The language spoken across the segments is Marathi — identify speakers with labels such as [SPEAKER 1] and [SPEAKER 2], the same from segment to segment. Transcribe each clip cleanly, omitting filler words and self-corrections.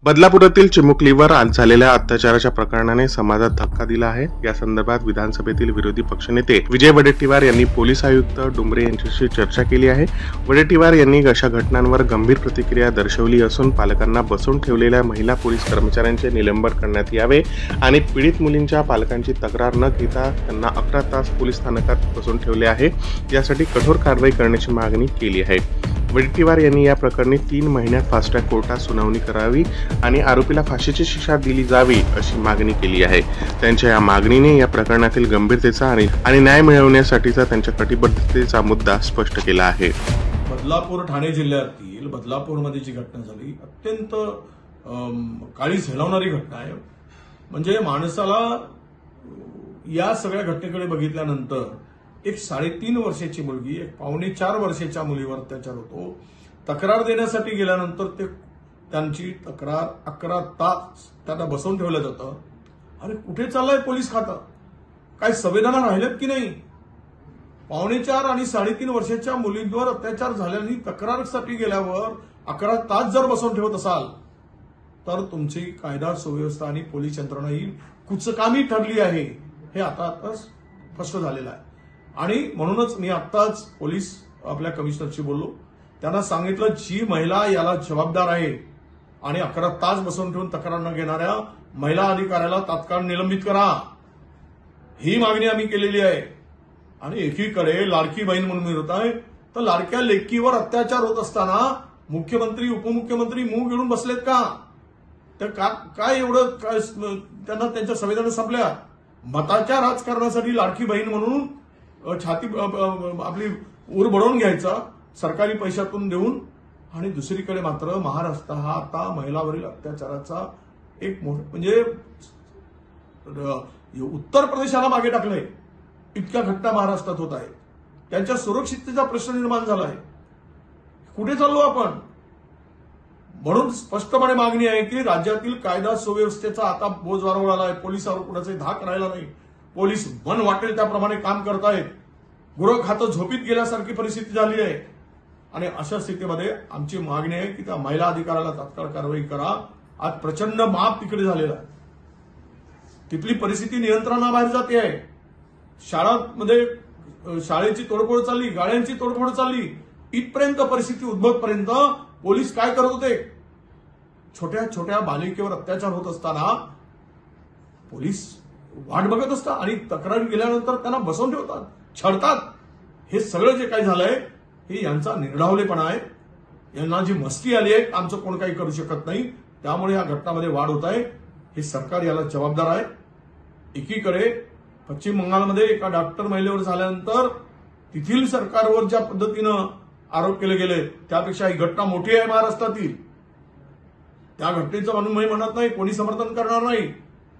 [SPEAKER 1] बदलापुरातील चिमुकलीवर आज झालेल्या अत्याचाराच्या प्रकरणाने समाजात धक्का दिला आहे। या संदर्भात विधानसभेतील विरोधी पक्षनेते विजय वडेट्टीवार यांनी पोलीस आयुक्त डुंबरे यांच्याशी चर्चा केली आहे। वडेट्टीवार यांनी अशा घटनांवर गंभीर प्रतिक्रिया दर्शवली असून पालकांना बसवून ठेवलेल्या महिला पोलीस कर्मचाऱ्यांचे निलंबन करण्यात यावे आणि पीडित मुलींच्या पालकांची तक्रार न घेता त्यांना 11 तास पोलीस स्थानकात बसवून ठेवले आहे। यासाठी कठोर कारवाई करण्याची मागणी केली आहे। वडेट्टीवार यांनी या प्रकरणी 3 महिन्यात फास्ट ट्रॅक कोर्टात सुनावणी करावी आणि आरोपीला फाशीची शिक्षा दिली जावी अशी मागणी केली आहे। त्यांच्या या मागणीने या प्रकरणातील गंभीरतेचा आणि न्याय मिळवण्यासाठीचा त्यांच्या कटिबद्धतेचा मुद्दा स्पष्ट केला आहे।
[SPEAKER 2] बदलापूर ठाणे जिल्ह्यातील बदलापूरमध्ये जी घटना झाली अत्यंत काळी झेलवणारी घटना आहे। म्हणजे माणसाला या सगळ्या घटनेकडे बघितल्यानंतर एक 3.5 वर्षाची मुलगी एक 4.25 वर्षाच्या मुलीवर अत्याचार होतो। तक्रार देण्यासाठी गेल्यानंतर त्यांची तक्रार 11 तास त्यांना बसवून ठेवलं जातं। अरे कुठे चाललंय पोलीस खातं? काय संवेदना राहिल्यात की नाही? 4.25 आणि 3.5 वर्षाच्या मुलींवर अत्याचार झाल्याने तक्रारसाठी गेल्यावर 11 तास जर बसवून ठेवत असाल तर तुमची कायदा सुव्यवस्था आणि पोलीस यंत्रणा ही कुचकामी ठरली आहे हे आता स्पष्ट झालेलं आहे। आणि म्हणूनच मी आत्ताच पोलीस आपल्या कमिशनरशी बोललो, त्यांना सांगितलं जी महिला याला जबाबदार आहे आणि 11 तास बसवून ठेवून तक्रार न घेणाऱ्या महिला अधिकाऱ्याला तात्काळ निलंबित करा, ही मागणी आम्ही केलेली आहे। आणि एकीकडे लाडकी बहीण म्हणून मिळत आहे तर लाडक्या लेकीवर अत्याचार होत असताना मुख्यमंत्री उपमुख्यमंत्री मूग गिळून बसलेत का? तर काय एवढं त्यांना त्यांच्या संवेदना संपल्या? मताच्या राजकारणासाठी लाडकी बहीण म्हणून छाती आपली उर बडवून घ्यायचा सरकारी पैशातून देऊन, आणि दुसरीकडे मात्र महाराष्ट्र हा आता महिलावरील अत्याचाराचा एक म्हणजे उत्तर प्रदेशाला मागे टाकलंय इतक्या घटना महाराष्ट्रात होत आहेत। त्यांच्या सुरक्षिततेचा प्रश्न निर्माण झालाय। कुठे चाललो आपण? म्हणून स्पष्टपणे मागणी आहे की राज्यातील कायदा सुव्यवस्थेचा आता बोज वाढवला आहे। पोलिसांवर कुणाचाही धाक राहिला नाही। पोलीस मन वाटेल त्याप्रमाणे काम करतायत। गृह खातं झोपीत गेल्यासारखी परिस्थिती झाली आहे। आणि अशा स्थितीमध्ये आमची मागणी आहे की त्या महिला अधिकाऱ्याला तात्काळ कारवाई करा। आज प्रचंड माप तिकडे झालेला आहे। तिथली परिस्थिती नियंत्रणाबाहेर जाते आहे। शाळेची तोडफोड चालली, गाड्यांची तोडफोड चालली, इथपर्यंत परिस्थिती उद्भवपर्यंत पोलीस काय करत होते? छोट्या छोट्या बालिकेवर अत्याचार होत असताना पोलीस वाट बघत असतात आणि तक्रार गेल्यानंतर त्यांना बसवून ठेवतात, छळतात। हे सगळं जे काही झालंय हे यांचा निर्ढावलेपणा आहे। यांना जी मस्ती आली आहे आमचं कोण काही करू शकत नाही, त्यामुळे या घटनांमध्ये वाढ होत आहे। हे सरकार याला जबाबदार आहे। एकीकडे पश्चिम बंगालमध्ये एका डॉक्टर महिलेवर झाल्यानंतर तिथील सरकारवर ज्या पद्धतीनं आरोप केले गेले त्यापेक्षा ही घटना मोठी आहे महाराष्ट्रातील। त्या घटनेचं मी म्हणत नाही, कोणी समर्थन करणार नाही,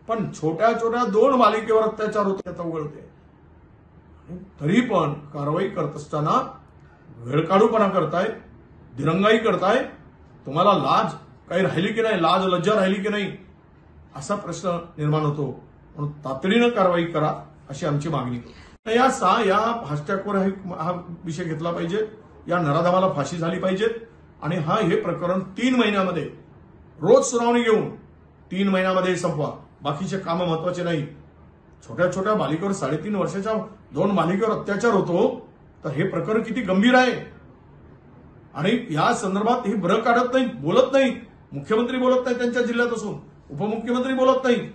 [SPEAKER 2] पण छोट्या छोट्या 2 बालिकेवर अत्याचार होते त्याचा उघडते। तरी पण कारवाई करत असताना वेळकाढूपणा करताय, दिरंगाई करताय। तुम्हाला लाज काही राहिली की नाही? लाज लज्जा राहिली की नाही? असा प्रश्न निर्माण होतो। म्हणून तातडीनं कारवाई करा अशी आमची मागणी। या फास्ट ट्रॅकवर हा विषय घेतला पाहिजे। या नराधमाला फाशी झाली पाहिजे आणि हे प्रकरण 3 महिन्यामध्ये रोज सुनावणी घेऊन 3 महिन्यामध्ये संपवा। बाकीचे कामं महत्वाचे नाही। छोट्या छोट्या बालिकेवर 3.5 वर्षाच्या 2 बालिकेवर अत्याचार होतो तर हे प्रकरण किती गंभीर आहे। आणि या संदर्भात हे भर काढत नाही, बोलत नाही। मुख्यमंत्री बोलत नाही त्यांच्या जिल्ह्यात असून, उपमुख्यमंत्री बोलत नाही।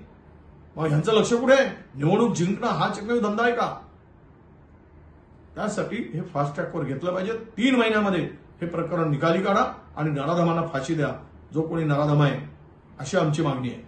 [SPEAKER 2] मग ह्यांचं लक्ष कुठे आहे? निवडणूक जिंकणं हा एकमेव धंदा आहे का? त्यासाठी हे फास्ट ट्रॅकवर घेतलं पाहिजे। 3 महिन्यामध्ये हे प्रकरण निकाली काढा आणि नराधमांना फाशी द्या, जो कोणी नराधम आहे, अशी आमची मागणी आहे।